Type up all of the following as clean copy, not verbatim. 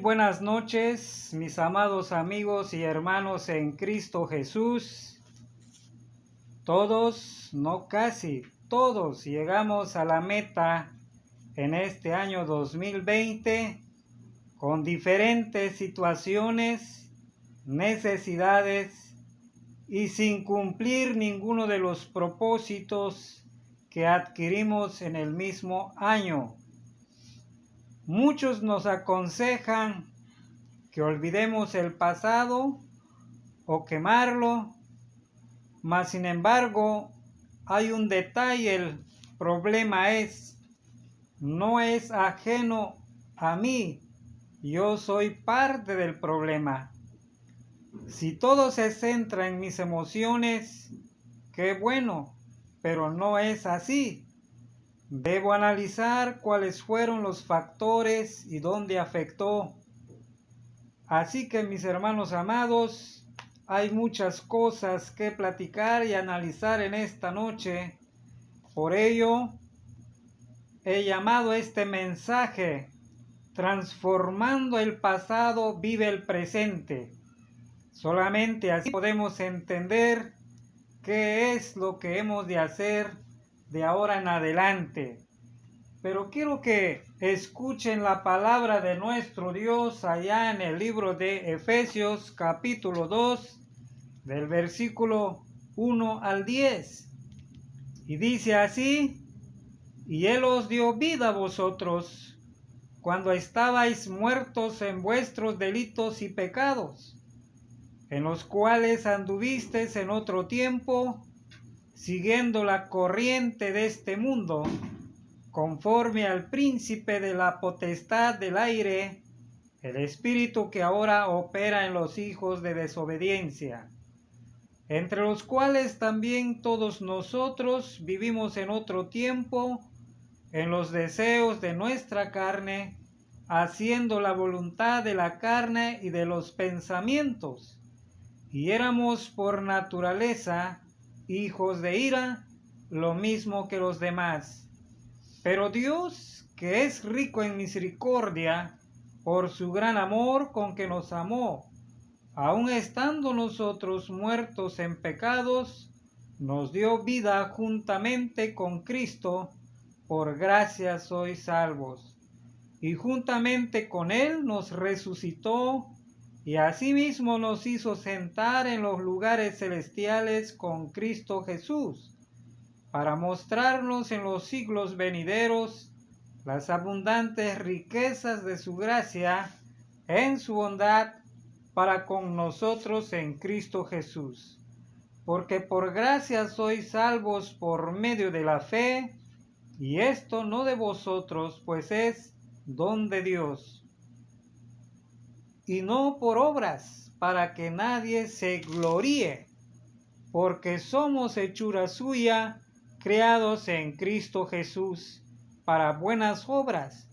buenas noches, mis amados amigos y hermanos en Cristo Jesús. Todos, no casi, todos llegamos a la meta en este año 2020 con diferentes situaciones, necesidades y sin cumplir ninguno de los propósitos que adquirimos en el mismo año. Muchos nos aconsejan que olvidemos el pasado o quemarlo, mas sin embargo hay un detalle. El problema no es ajeno a mí, yo soy parte del problema. Si todo se centra en mis emociones, qué bueno, pero no es así. Debo analizar cuáles fueron los factores y dónde afectó. Así que, mis hermanos amados, hay muchas cosas que platicar y analizar en esta noche. Por ello, he llamado este mensaje: transformando el pasado, vive el presente. Solamente así podemos entender qué es lo que hemos de hacer de ahora en adelante. Pero quiero que escuchen la palabra de nuestro Dios allá en el libro de Efesios capítulo 2, del versículo 1 al 10. Y dice así: y Él os dio vida a vosotros, cuando estabais muertos en vuestros delitos y pecados, en los cuales anduvisteis en otro tiempo, siguiendo la corriente de este mundo, conforme al príncipe de la potestad del aire, el espíritu que ahora opera en los hijos de desobediencia, entre los cuales también todos nosotros vivimos en otro tiempo, en los deseos de nuestra carne, haciendo la voluntad de la carne y de los pensamientos, y éramos por naturaleza hijos de ira, lo mismo que los demás. Pero Dios, que es rico en misericordia, por su gran amor con que nos amó, aun estando nosotros muertos en pecados, nos dio vida juntamente con Cristo. Por gracia sois salvos. Y juntamente con Él nos resucitó, y asimismo nos hizo sentar en los lugares celestiales con Cristo Jesús, para mostrarnos en los siglos venideros las abundantes riquezas de su gracia en su bondad para con nosotros en Cristo Jesús. Porque por gracia sois salvos por medio de la fe, y esto no de vosotros, pues es don de Dios, y no por obras, para que nadie se gloríe, porque somos hechura suya, creados en Cristo Jesús, para buenas obras,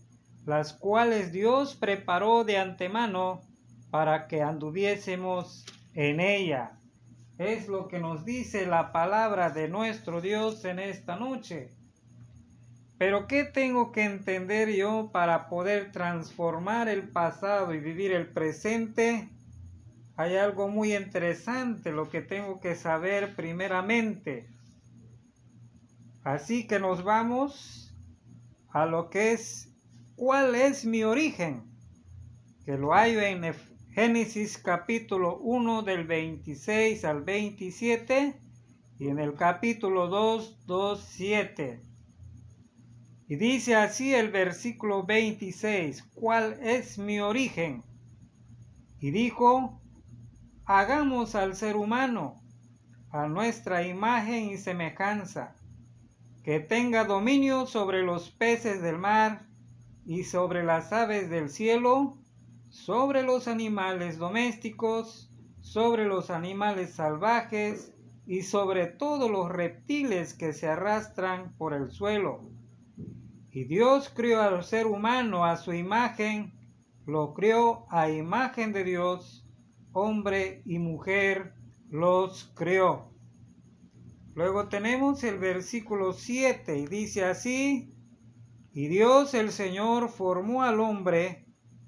las cuales Dios preparó de antemano para que anduviésemos en ella. Es lo que nos dice la palabra de nuestro Dios en esta noche. Pero ¿qué tengo que entender yo para poder transformar el pasado y vivir el presente? Hay algo muy interesante, lo que tengo que saber primeramente. Así que nos vamos a lo que es, ¿cuál es mi origen? Que lo hallo en Génesis capítulo 1 del 26 al 27 y en el capítulo 2, 7. Y dice así el versículo 26, ¿cuál es mi origen? Y dijo: hagamos al ser humano a nuestra imagen y semejanza, que tenga dominio sobre los peces del mar y sobre las aves del cielo, sobre los animales domésticos, sobre los animales salvajes y sobre todos los reptiles que se arrastran por el suelo. Y Dios crió al ser humano a su imagen, lo crió a imagen de Dios, hombre y mujer los creó. Luego tenemos el versículo 7 y dice así: y Dios el Señor formó al hombre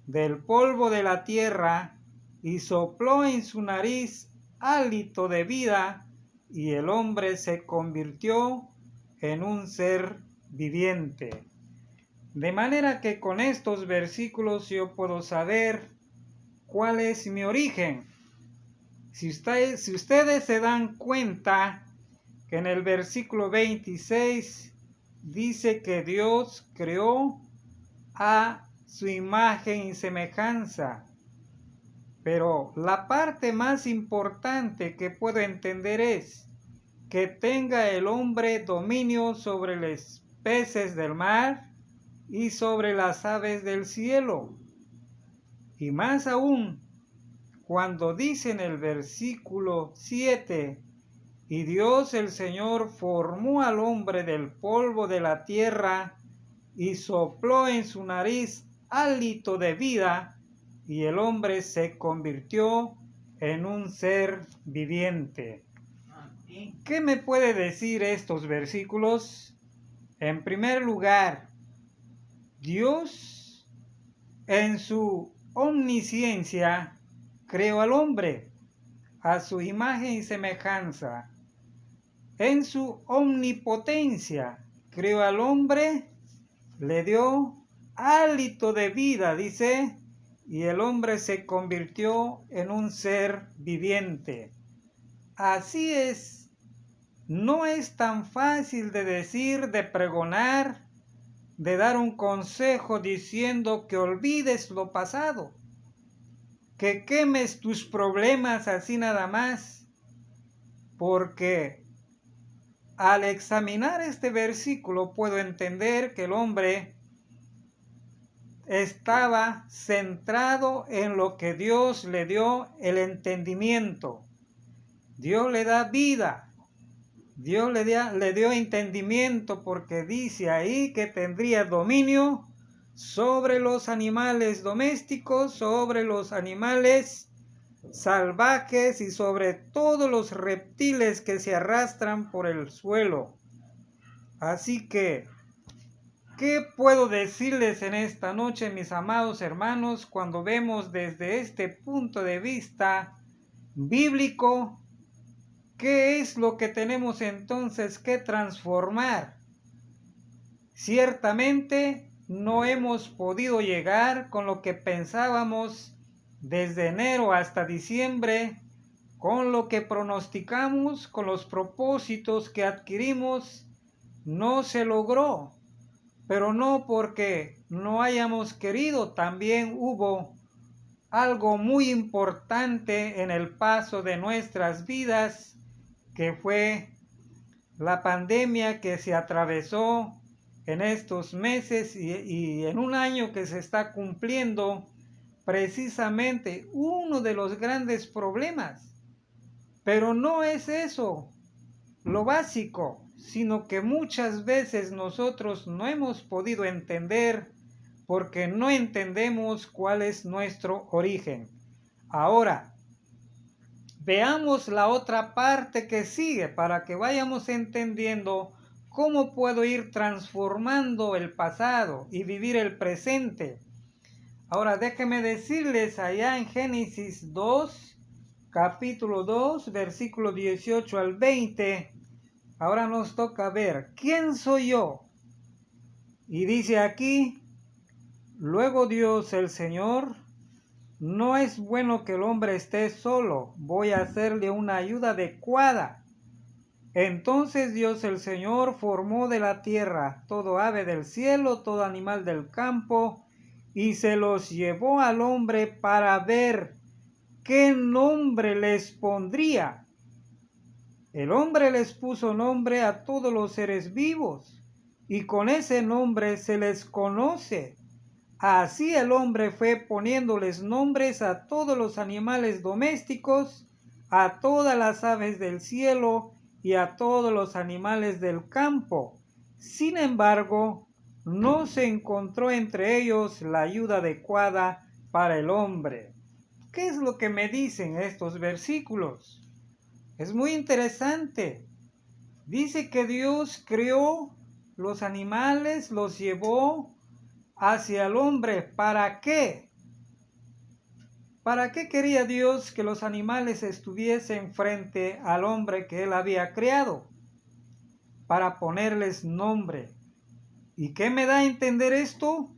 del polvo de la tierra y sopló en su nariz hálito de vida, y el hombre se convirtió en un ser viviente. De manera que con estos versículos yo puedo saber cuál es mi origen. Si ustedes se dan cuenta que en el versículo 26 dice que Dios creó a su imagen y semejanza. Pero la parte más importante que puedo entender es que tenga el hombre dominio sobre los peces del mar y sobre las aves del cielo. Y más aún, cuando dice en el versículo 7, y Dios el Señor formó al hombre del polvo de la tierra y sopló en su nariz hálito de vida, y el hombre se convirtió en un ser viviente. ¿Qué me puede decir estos versículos? En primer lugar, Dios en su omnisciencia creó al hombre a su imagen y semejanza. En su omnipotencia creó al hombre, le dio hálito de vida, dice, y el hombre se convirtió en un ser viviente. Así es, no es tan fácil de decir, de pregonar, de dar un consejo diciendo que olvides lo pasado, que quemes tus problemas así nada más, porque al examinar este versículo puedo entender que el hombre estaba centrado en lo que Dios le dio el entendimiento. Dios le da vida, Dios le dio entendimiento, porque dice ahí que tendría dominio sobre los animales domésticos, sobre los animales salvajes y sobre todos los reptiles que se arrastran por el suelo. Así que, ¿qué puedo decirles en esta noche, mis amados hermanos, cuando vemos desde este punto de vista bíblico? ¿Qué es lo que tenemos entonces que transformar? Ciertamente no hemos podido llegar con lo que pensábamos desde enero hasta diciembre, con lo que pronosticamos, con los propósitos que adquirimos, no se logró. Pero no porque no hayamos querido, también hubo algo muy importante en el paso de nuestras vidas, que fue la pandemia que se atravesó en estos meses y en un año que se está cumpliendo precisamente uno de los grandes problemas. Pero no es eso lo básico, sino que muchas veces nosotros no hemos podido entender porque no entendemos cuál es nuestro origen. Ahora, veamos la otra parte que sigue para que vayamos entendiendo cómo puedo ir transformando el pasado y vivir el presente. Ahora déjenme decirles allá en Génesis 2, capítulo 2, versículo 18 al 20. Ahora nos toca ver, ¿quién soy yo? Y dice aquí, luego Dios el Señor: no es bueno que el hombre esté solo, voy a hacerle una ayuda adecuada. Entonces Dios el Señor formó de la tierra todo ave del cielo, todo animal del campo, y se los llevó al hombre para ver qué nombre les pondría. El hombre les puso nombre a todos los seres vivos, y con ese nombre se les conoce. Así el hombre fue poniéndoles nombres a todos los animales domésticos, a todas las aves del cielo y a todos los animales del campo. Sin embargo, no se encontró entre ellos la ayuda adecuada para el hombre. ¿Qué es lo que me dicen estos versículos? Es muy interesante. Dice que Dios creó los animales, los llevó hacia el hombre. ¿Para qué? ¿Para qué quería Dios que los animales estuviesen frente al hombre que Él había creado? Para ponerles nombre. ¿Y qué me da a entender esto?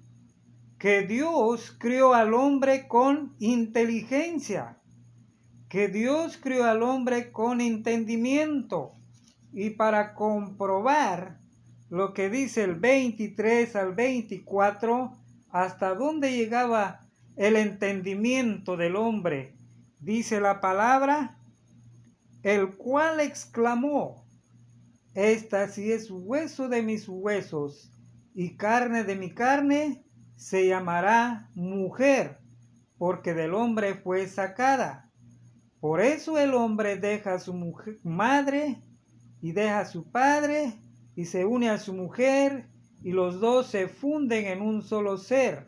Que Dios creó al hombre con inteligencia, que Dios creó al hombre con entendimiento. Y para comprobar lo que dice el 23 al 24, hasta dónde llegaba el entendimiento del hombre, dice la palabra, el cual exclamó: esta sí es hueso de mis huesos y carne de mi carne, se llamará mujer, porque del hombre fue sacada. Por eso el hombre deja a su madre y deja a su padre y se une a su mujer, y los dos se funden en un solo ser.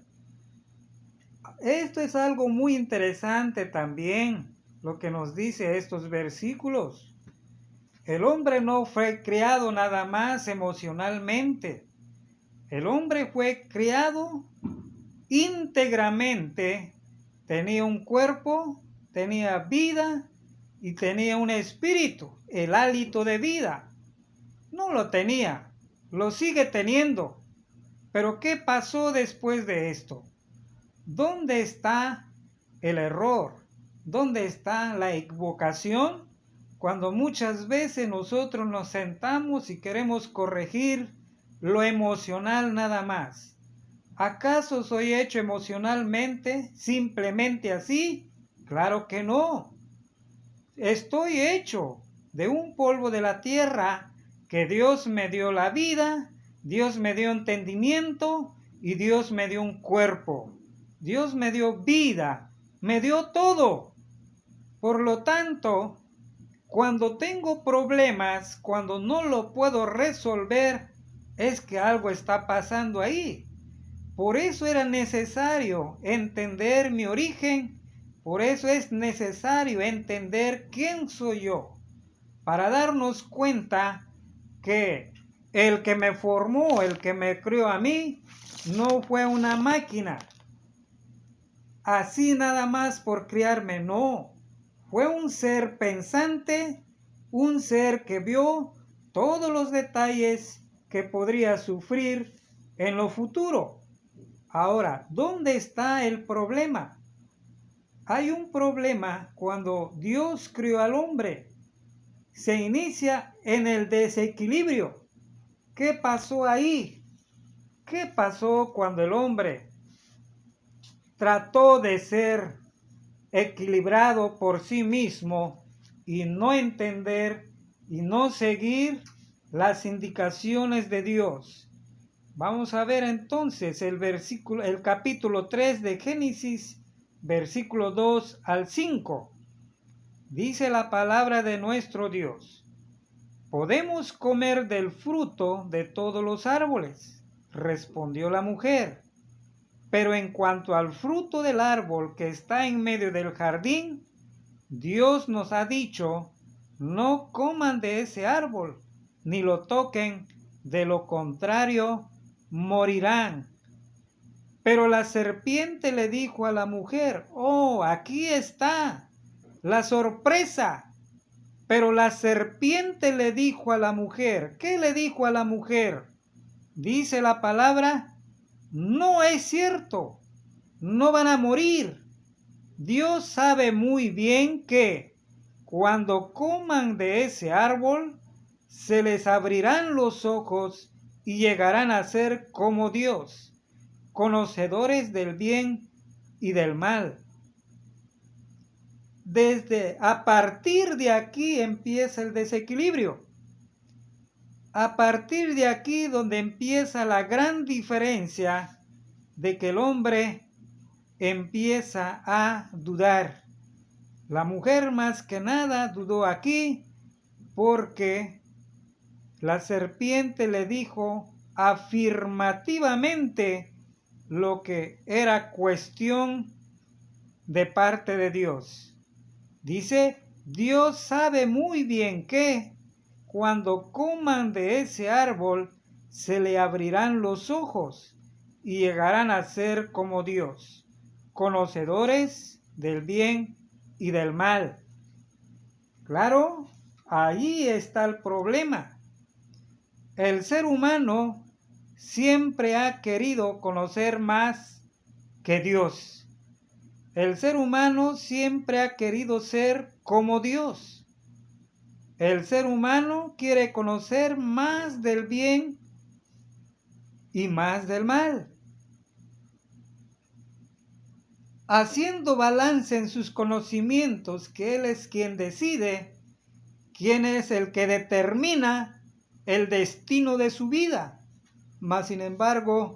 Esto es algo muy interesante también, lo que nos dice estos versículos. El hombre no fue creado nada más emocionalmente. El hombre fue creado íntegramente. Tenía un cuerpo, tenía vida y tenía un espíritu, el hálito de vida. No lo tenía, lo sigue teniendo. Pero ¿qué pasó después de esto? ¿Dónde está el error? ¿Dónde está la equivocación? Cuando muchas veces nosotros nos sentamos y queremos corregir lo emocional nada más. ¿Acaso soy hecho emocionalmente simplemente así? Claro que no. Estoy hecho de un polvo de la tierra que Dios me dio la vida, Dios me dio entendimiento y Dios me dio un cuerpo. Dios me dio vida, me dio todo. Por lo tanto, cuando tengo problemas, cuando no lo puedo resolver, es que algo está pasando ahí. Por eso era necesario entender mi origen, por eso es necesario entender quién soy yo, para darnos cuenta que el que me formó, el que me crió a mí, no fue una máquina. Así nada más por criarme, no. Fue un ser pensante, un ser que vio todos los detalles que podría sufrir en lo futuro. Ahora, ¿dónde está el problema? Hay un problema cuando Dios creó al hombre. Se inicia en el desequilibrio. ¿Qué pasó ahí? ¿Qué pasó cuando el hombre trató de ser equilibrado por sí mismo y no entender y no seguir las indicaciones de Dios? Vamos a ver entonces el capítulo 3 de Génesis, versículo 2 al 5. Dice la palabra de nuestro Dios: ¿podemos comer del fruto de todos los árboles? Respondió la mujer. Pero en cuanto al fruto del árbol que está en medio del jardín, Dios nos ha dicho: no coman de ese árbol, ni lo toquen, de lo contrario morirán. Pero la serpiente le dijo a la mujer: oh, aquí está la sorpresa. Pero la serpiente le dijo a la mujer, ¿qué le dijo a la mujer? Dice la palabra: no es cierto, no van a morir. Dios sabe muy bien que cuando coman de ese árbol, se les abrirán los ojos y llegarán a ser como Dios, conocedores del bien y del mal. A partir de aquí empieza el desequilibrio. A partir de aquí donde empieza la gran diferencia de que el hombre empieza a dudar. La mujer más que nada dudó aquí porque la serpiente le dijo afirmativamente lo que era cuestión de parte de Dios. Dice: Dios sabe muy bien que cuando coman de ese árbol se le abrirán los ojos y llegarán a ser como Dios, conocedores del bien y del mal. Claro, ahí está el problema. El ser humano siempre ha querido conocer más que Dios. El ser humano siempre ha querido ser como Dios. El ser humano quiere conocer más del bien y más del mal. Haciendo balance en sus conocimientos, que Él es quien decide, quién es el que determina el destino de su vida. Mas, sin embargo,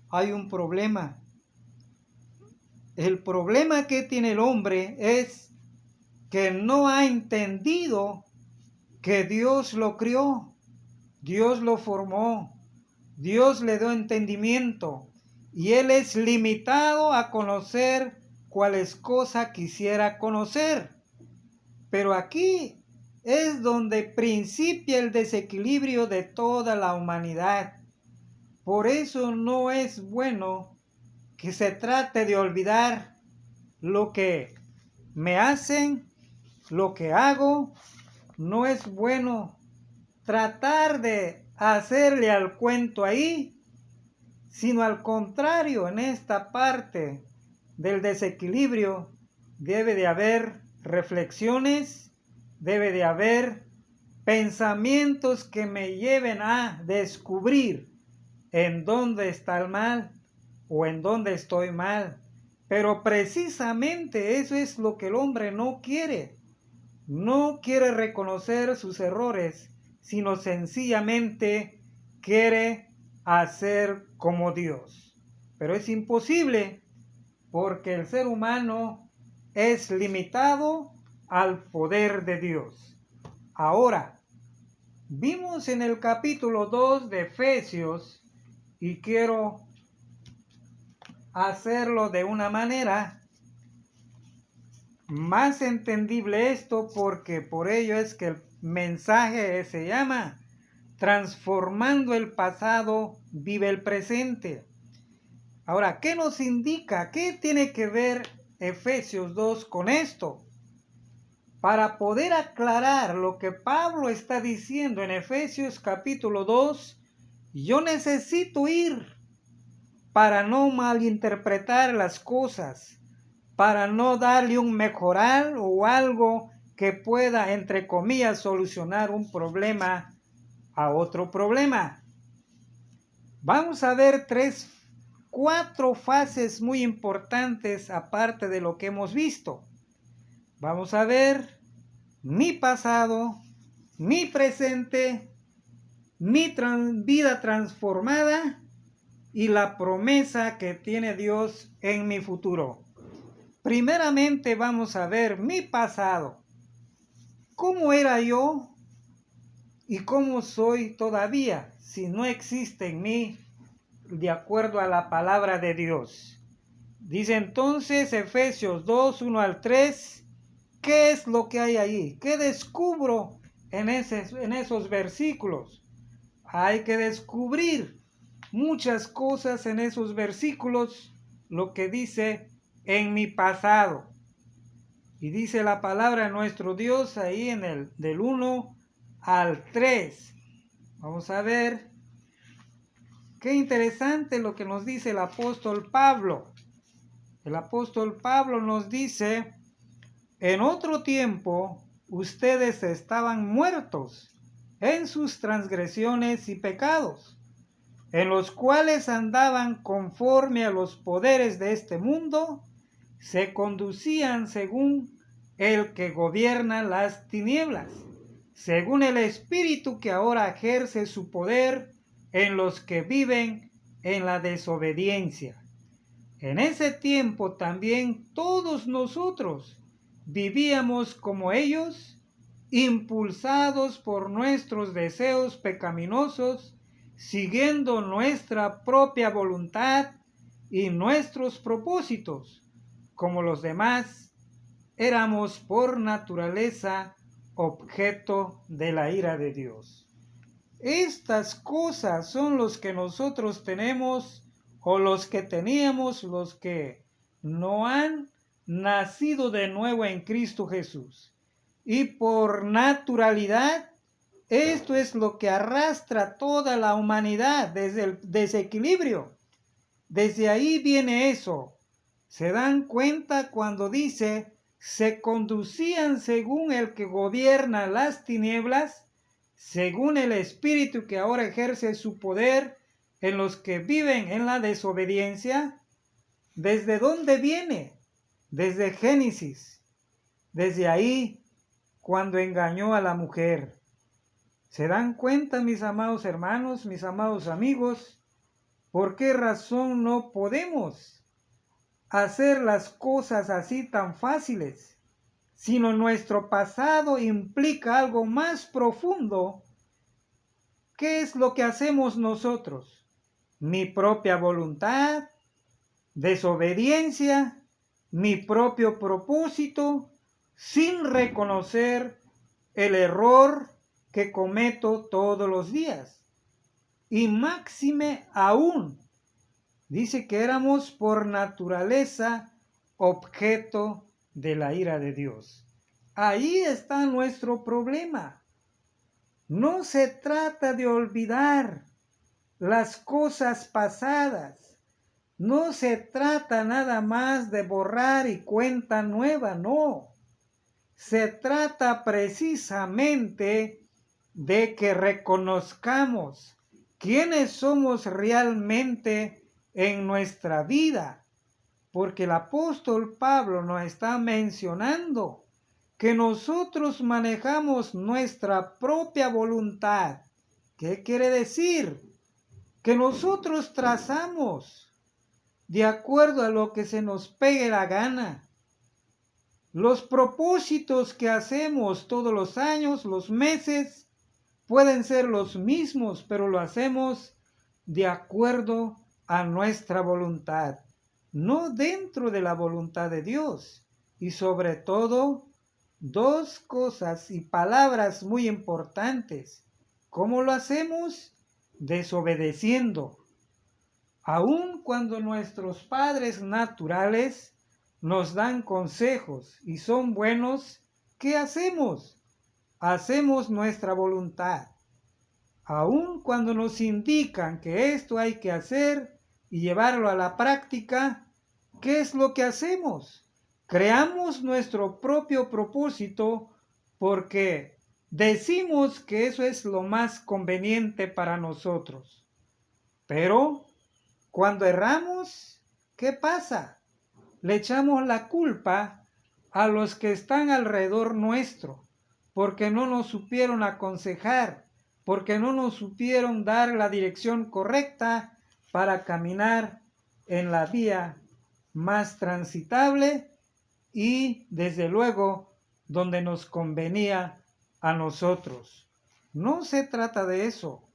hay un problema. El problema que tiene el hombre es que no ha entendido que Dios lo crió, Dios lo formó, Dios le dio entendimiento y él es limitado a conocer cuales cosas quisiera conocer. Pero aquí es donde principia el desequilibrio de toda la humanidad. Por eso no es bueno que se trate de olvidar lo que me hacen, lo que hago. No es bueno tratar de hacerle al cuento ahí, sino al contrario, en esta parte del desequilibrio debe de haber reflexiones, debe de haber pensamientos que me lleven a descubrir en dónde está el mal o en dónde estoy mal. Pero precisamente eso es lo que el hombre no quiere. No quiere reconocer sus errores, sino sencillamente quiere hacer como Dios. Pero es imposible porque el ser humano es limitado al poder de Dios. Ahora, vimos en el capítulo 2 de Efesios, y quiero hacerlo de una manera más entendible esto, porque por ello es que el mensaje se llama Transformando el pasado, vive el presente. Ahora, ¿qué nos indica? ¿Qué tiene que ver Efesios 2 con esto? Para poder aclarar lo que Pablo está diciendo en Efesios capítulo 2, yo necesito ir para no malinterpretar las cosas, para no darle un mejorar o algo que pueda, entre comillas, solucionar un problema a otro problema. Vamos a ver cuatro fases muy importantes aparte de lo que hemos visto. Vamos a ver mi pasado, mi presente, mi vida transformada y la promesa que tiene Dios en mi futuro. Primeramente vamos a ver mi pasado. ¿Cómo era yo y cómo soy todavía si no existe en mí de acuerdo a la palabra de Dios? Dice entonces Efesios 2, 1 al 3, ¿qué es lo que hay ahí? ¿Qué descubro en esos versículos? Hay que descubrir muchas cosas en esos versículos, lo que dice en mi pasado. Y dice la palabra de nuestro Dios ahí en el del 1 al 3. Vamos a ver. Qué interesante lo que nos dice el apóstol Pablo. El apóstol Pablo nos dice, en otro tiempo ustedes estaban muertos en sus transgresiones y pecados, en los cuales andaban conforme a los poderes de este mundo, se conducían según el que gobierna las tinieblas, según el espíritu que ahora ejerce su poder en los que viven en la desobediencia. En ese tiempo también todos nosotros vivíamos como ellos, impulsados por nuestros deseos pecaminosos, siguiendo nuestra propia voluntad y nuestros propósitos. Como los demás, éramos por naturaleza objeto de la ira de Dios. Estas cosas son los que nosotros tenemos o los que teníamos, los que no han nacido de nuevo en Cristo Jesús. Y por naturalidad, esto es lo que arrastra toda la humanidad desde el desequilibrio. Desde ahí viene eso. ¿Se dan cuenta cuando dice, se conducían según el que gobierna las tinieblas, según el espíritu que ahora ejerce su poder en los que viven en la desobediencia? ¿Desde dónde viene? Desde Génesis. Desde ahí, cuando engañó a la mujer. ¿Se dan cuenta, mis amados hermanos, mis amados amigos? ¿Por qué razón no podemos hacer las cosas así tan fáciles? Sino nuestro pasado implica algo más profundo. ¿Qué es lo que hacemos nosotros? Mi propia voluntad, desobediencia, mi propio propósito, sin reconocer el error que cometo todos los días. Y máxime aún, dice que éramos por naturaleza objeto de la ira de Dios. Ahí está nuestro problema. No se trata de olvidar las cosas pasadas. No se trata nada más de borrar y cuenta nueva, no. Se trata precisamente de que reconozcamos quiénes somos realmente en nuestra vida, porque el apóstol Pablo nos está mencionando que nosotros manejamos nuestra propia voluntad. ¿Qué quiere decir? Que nosotros trazamos de acuerdo a lo que se nos pegue la gana. Los propósitos que hacemos todos los años, los meses, pueden ser los mismos, pero lo hacemos de acuerdo a nuestra voluntad, no dentro de la voluntad de Dios. Y sobre todo, dos cosas y palabras muy importantes. ¿Cómo lo hacemos? Desobedeciendo. Aun cuando nuestros padres naturales nos dan consejos y son buenos, ¿qué hacemos? Hacemos nuestra voluntad. Aun cuando nos indican que esto hay que hacer y llevarlo a la práctica, ¿qué es lo que hacemos? Creamos nuestro propio propósito porque decimos que eso es lo más conveniente para nosotros. Pero cuando erramos, ¿qué pasa? Le echamos la culpa a los que están alrededor nuestro, porque no nos supieron aconsejar, porque no nos supieron dar la dirección correcta para caminar en la vía más transitable y, desde luego, donde nos convenía a nosotros. No se trata de eso.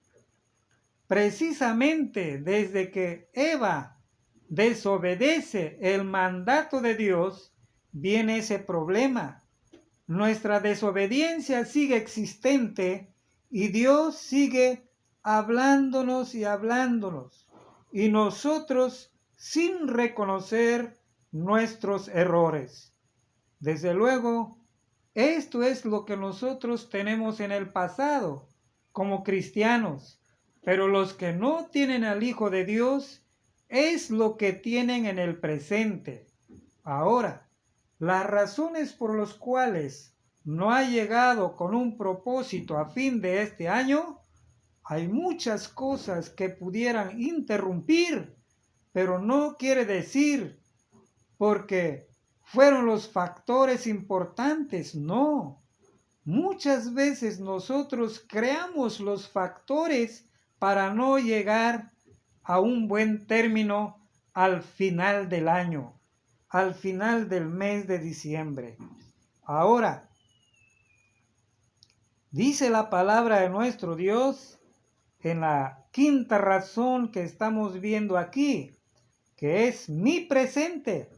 Precisamente desde que Eva desobedece el mandato de Dios, viene ese problema. Nuestra desobediencia sigue existente y Dios sigue hablándonos y hablándonos. Y nosotros sin reconocer nuestros errores. Desde luego, esto es lo que nosotros tenemos en el pasado como cristianos. Pero los que no tienen al Hijo de Dios es lo que tienen en el presente. Ahora, las razones por las cuales no ha llegado con un propósito a fin de este año, hay muchas cosas que pudieran interrumpir, pero no quiere decir porque fueron los factores importantes, no. Muchas veces nosotros creamos los factores para no llegar a un buen término al final del año, al final del mes de diciembre. Ahora, dice la palabra de nuestro Dios en la quinta razón que estamos viendo aquí, que es mi presente.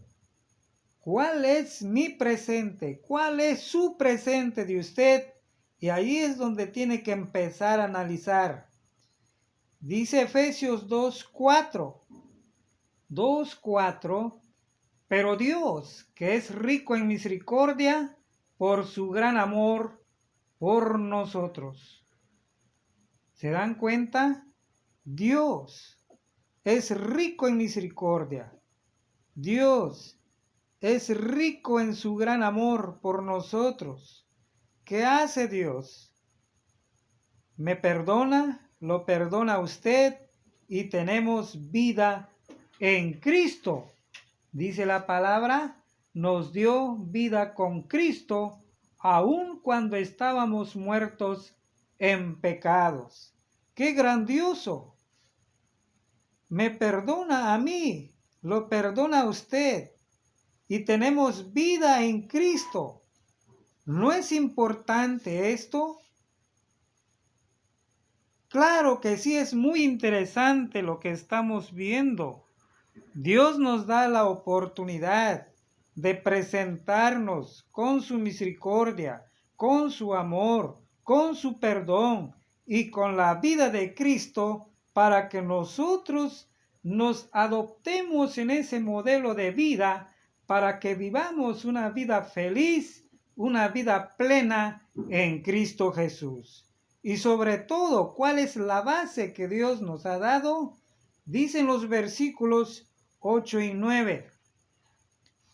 ¿Cuál es mi presente? ¿Cuál es su presente de usted? Y ahí es donde tiene que empezar a analizar. Dice Efesios 2:4. 2:4. Pero Dios, que es rico en misericordia, por su gran amor por nosotros. ¿Se dan cuenta? Dios es rico en misericordia. Dios es rico en su gran amor por nosotros. ¿Qué hace Dios? Me perdona, lo perdona usted y tenemos vida en Cristo. Dice la palabra, nos dio vida con Cristo, aun cuando estábamos muertos en pecados. ¡Qué grandioso! Me perdona a mí, lo perdona a usted y tenemos vida en Cristo. ¿No es importante esto? Claro que sí, es muy interesante lo que estamos viendo. Dios nos da la oportunidad de presentarnos con su misericordia, con su amor, con su perdón y con la vida de Cristo para que nosotros nos adoptemos en ese modelo de vida para que vivamos una vida feliz, una vida plena en Cristo Jesús. Y sobre todo, ¿cuál es la base que Dios nos ha dado? Dicen los versículos 8 y 9.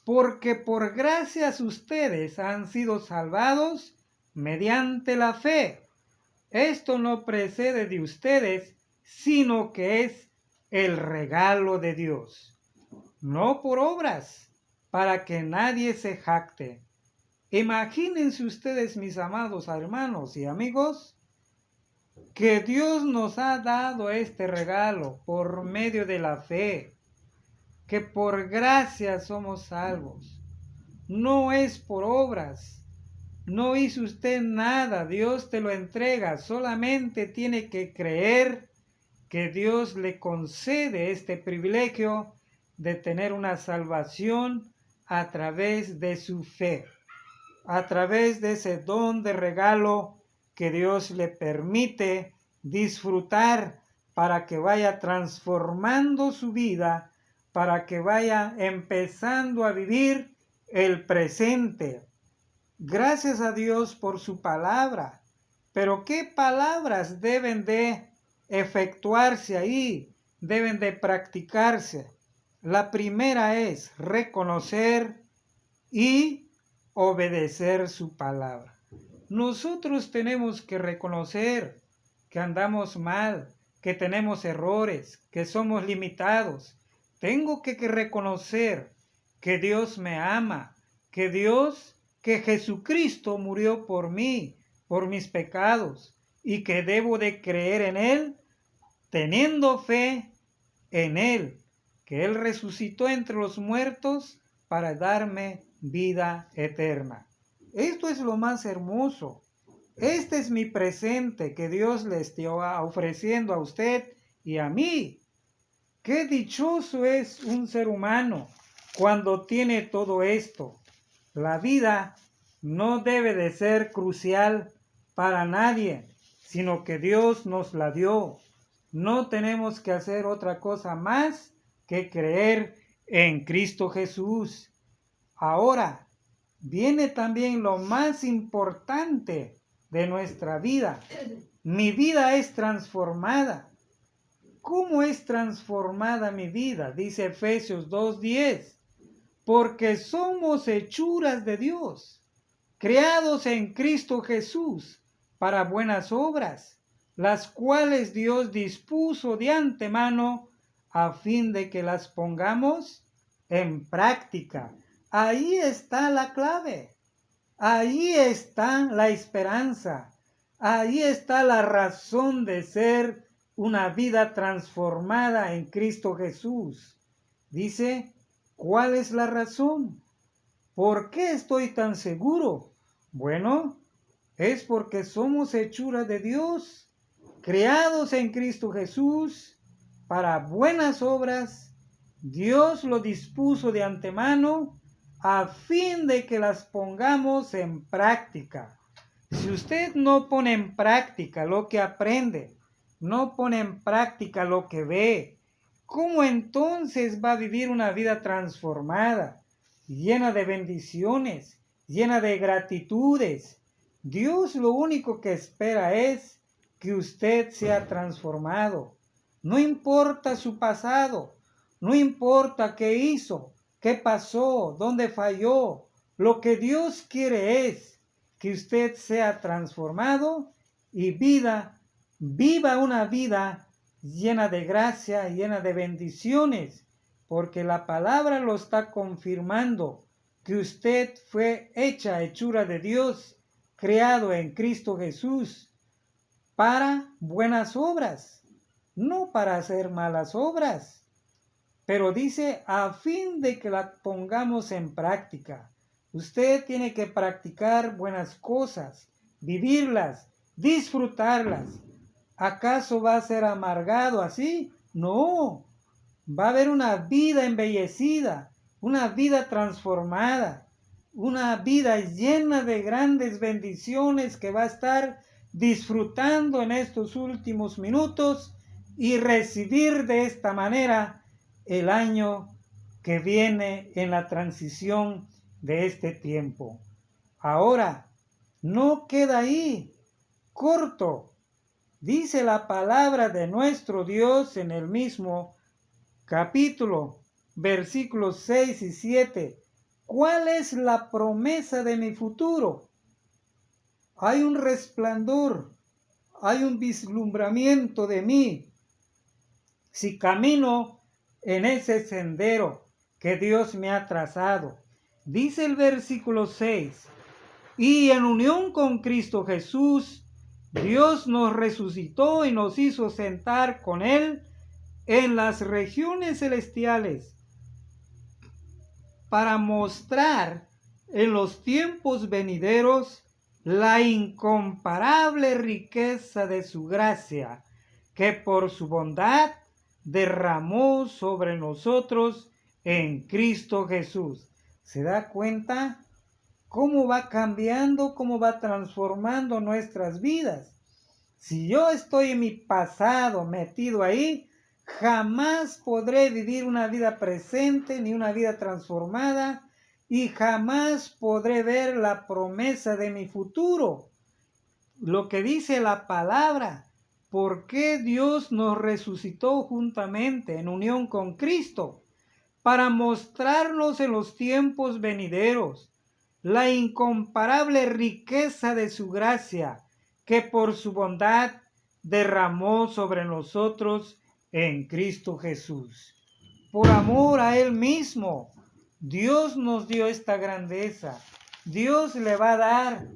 Porque por gracias ustedes han sido salvados mediante la fe. Esto no procede de ustedes, sino que es el regalo de Dios. No por obras, para que nadie se jacte. Imagínense ustedes, mis amados hermanos y amigos, que Dios nos ha dado este regalo por medio de la fe, que por gracia somos salvos. No es por obras. No hizo usted nada, Dios te lo entrega. Solamente tiene que creer que Dios le concede este privilegio de tener una salvación a través de su fe, a través de ese don de regalo que Dios le permite disfrutar para que vaya transformando su vida, para que vaya empezando a vivir el presente. Gracias a Dios por su palabra. Pero ¿qué palabras deben de efectuarse ahí? Deben de practicarse. La primera es reconocer y obedecer su palabra. Nosotros tenemos que reconocer que andamos mal, que tenemos errores, que somos limitados. Tengo que reconocer que Dios me ama, que Jesucristo murió por mí, por mis pecados, y que debo de creer en Él, teniendo fe en Él, que Él resucitó entre los muertos para darme vida eterna. Esto es lo más hermoso. Este es mi presente que Dios le está ofreciendo a usted y a mí. Qué dichoso es un ser humano cuando tiene todo esto. La vida no debe de ser crucial para nadie, sino que Dios nos la dio. No tenemos que hacer otra cosa más que creer en Cristo Jesús. Ahora, viene también lo más importante de nuestra vida. Mi vida es transformada. ¿Cómo es transformada mi vida? Dice Efesios 2:10. Porque somos hechuras de Dios, creados en Cristo Jesús para buenas obras, las cuales Dios dispuso de antemano a fin de que las pongamos en práctica. Ahí está la clave, ahí está la esperanza, ahí está la razón de ser una vida transformada en Cristo Jesús. Dice, ¿cuál es la razón? ¿Por qué estoy tan seguro? Bueno, es porque somos hechura de Dios, creados en Cristo Jesús para buenas obras. Dios lo dispuso de antemano a fin de que las pongamos en práctica. Si usted no pone en práctica lo que aprende, no pone en práctica lo que ve, ¿cómo entonces va a vivir una vida transformada? llena de bendiciones, llena de gratitudes. Dios lo único que espera es que usted sea transformado. No importa su pasado, no importa qué hizo, qué pasó, dónde falló. Lo que Dios quiere es que usted sea transformado y viva una vida llena de gracia, llena de bendiciones, porque la palabra lo está confirmando, que usted fue hechura de Dios, creado en Cristo Jesús, para buenas obras, no para hacer malas obras. Pero dice, a fin de que la pongamos en práctica. Usted tiene que practicar buenas cosas, vivirlas, disfrutarlas. ¿Acaso va a ser amargado así? No, va a haber una vida embellecida, una vida transformada, una vida llena de grandes bendiciones que va a estar disfrutando en estos últimos minutos y recibir de esta manera el año que viene en la transición de este tiempo. Ahora, no queda ahí, corto. Dice la palabra de nuestro Dios en el mismo capítulo, versículos 6 y 7. ¿Cuál es la promesa de mi futuro? Hay un resplandor, hay un vislumbramiento de mí. Si camino en ese sendero que Dios me ha trazado. Dice el versículo 6, y en unión con Cristo Jesús, Dios nos resucitó y nos hizo sentar con Él en las regiones celestiales para mostrar en los tiempos venideros la incomparable riqueza de su gracia, que por su bondad derramó sobre nosotros en Cristo Jesús. ¿Se da cuenta cómo va cambiando, cómo va transformando nuestras vidas? Si yo estoy en mi pasado metido ahí, jamás podré vivir una vida presente ni una vida transformada y jamás podré ver la promesa de mi futuro. Lo que dice la palabra, ¿por qué Dios nos resucitó juntamente en unión con Cristo? Para mostrarnos en los tiempos venideros la incomparable riqueza de su gracia, que por su bondad derramó sobre nosotros en Cristo Jesús. Por amor a Él mismo, Dios nos dio esta grandeza. Dios le va a dar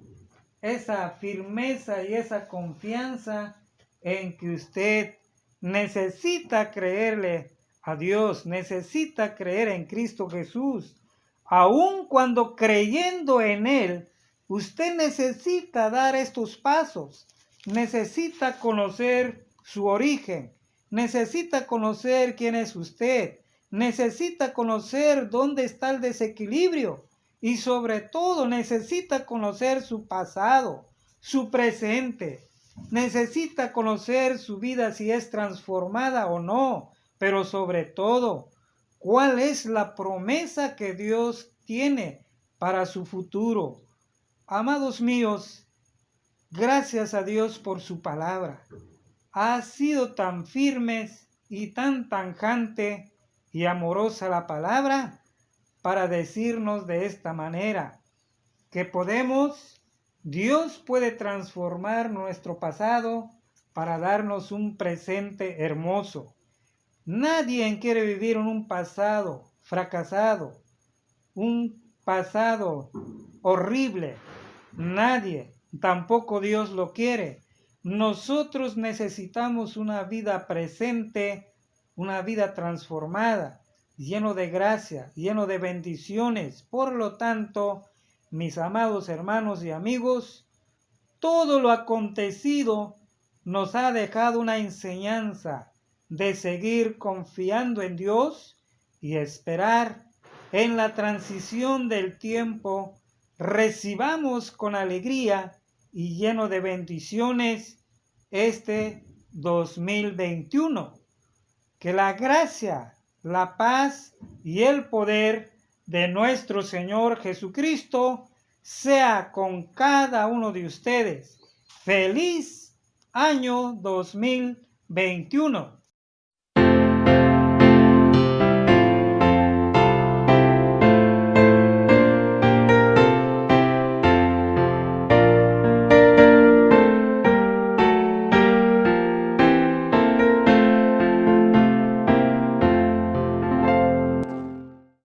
esa firmeza y esa confianza en que usted necesita creerle a Dios, necesita creer en Cristo Jesús. Aun cuando creyendo en Él, usted necesita dar estos pasos, necesita conocer su origen, necesita conocer quién es usted, necesita conocer dónde está el desequilibrio y sobre todo necesita conocer su pasado, su presente, necesita conocer su vida si es transformada o no, pero sobre todo, ¿cuál es la promesa que Dios tiene para su futuro? Amados míos, gracias a Dios por su palabra. Ha sido tan firmes y tan tajante y amorosa la palabra para decirnos de esta manera que Dios puede transformar nuestro pasado para darnos un presente hermoso. Nadie quiere vivir en un pasado fracasado, un pasado horrible. Nadie, tampoco Dios lo quiere. Nosotros necesitamos una vida presente, una vida transformada, lleno de gracia, lleno de bendiciones. Por lo tanto, mis amados hermanos y amigos, todo lo acontecido nos ha dejado una enseñanza de seguir confiando en Dios y esperar en la transición del tiempo. Recibamos con alegría y lleno de bendiciones este 2021. Que la gracia, la paz y el poder de nuestro Señor Jesucristo sea con cada uno de ustedes. ¡Feliz año 2021!